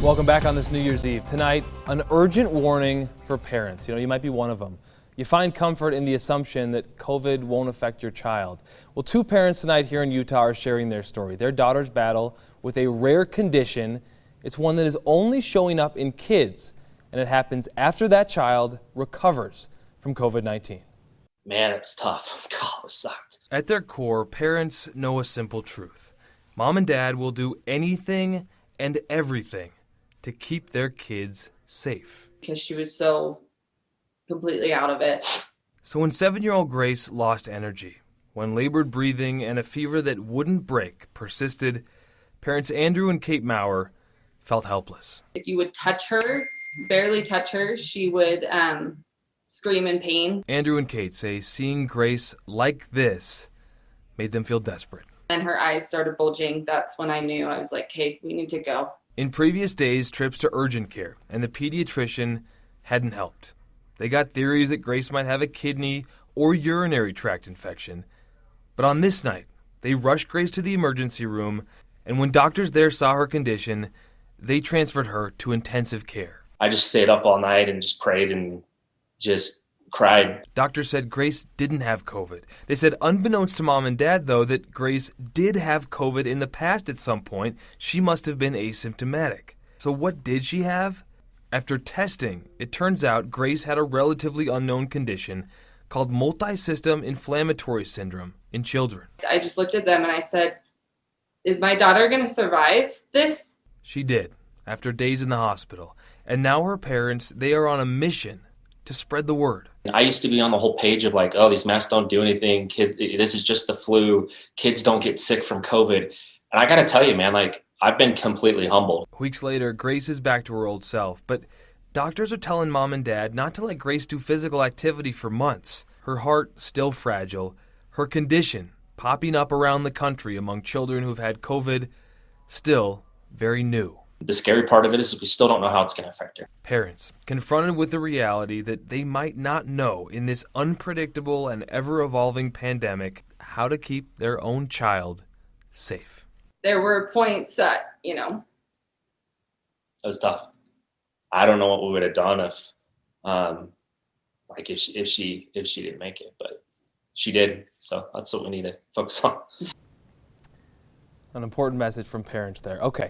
Welcome back on this New Year's Eve. Tonight, an urgent warning for parents. You might be one of them. You find comfort in the assumption that COVID won't affect your child. Well, two parents tonight here in Utah are sharing their story. Their daughters battle with a rare condition. It's one that is only showing up in kids, and it happens after that child recovers from COVID-19. Man, it was tough. God, it sucked. At their core, parents know a simple truth. Mom and dad will do anything and everything to keep their kids safe. Because she was so completely out of it. So when 7-year-old Grace lost energy, when labored breathing and a fever that wouldn't break persisted, parents Andrew and Kate Maurer felt helpless. If you would touch her, barely touch her, she would scream in pain. Andrew and Kate say seeing Grace like this made them feel desperate. And her eyes started bulging. That's when I knew. I was like, hey, we need to go. In previous days, trips to urgent care and the pediatrician hadn't helped. They got theories that Grace might have a kidney or urinary tract infection. But on this night, they rushed Grace to the emergency room, and when doctors there saw her condition, they transferred her to intensive care. I just stayed up all night and just prayed and just cried. Doctors said Grace didn't have COVID. They said unbeknownst to mom and dad, though, that Grace did have COVID in the past at some point. She must have been asymptomatic. So what did she have? After testing, it turns out Grace had a relatively unknown condition called multisystem inflammatory syndrome in children. I just looked at them and I said, is my daughter going to survive this? She did, after days in the hospital. And now her parents, they are on a mission to spread the word. I used to be on the whole page of like, oh, these masks don't do anything. This is just the flu. Kids don't get sick from COVID. And I got to tell you, man, like I've been completely humbled. Weeks later, Grace is back to her old self, but doctors are telling mom and dad not to let Grace do physical activity for months. Her heart still fragile. Her condition popping up around the country among children who've had COVID still very new. The scary part of it is we still don't know how it's going to affect her. Parents, confronted with the reality that they might not know in this unpredictable and ever-evolving pandemic how to keep their own child safe. There were points that, It was tough. I don't know what we would have done if she didn't make it, but she did. So that's what we need to focus on. An important message from parents there. Okay,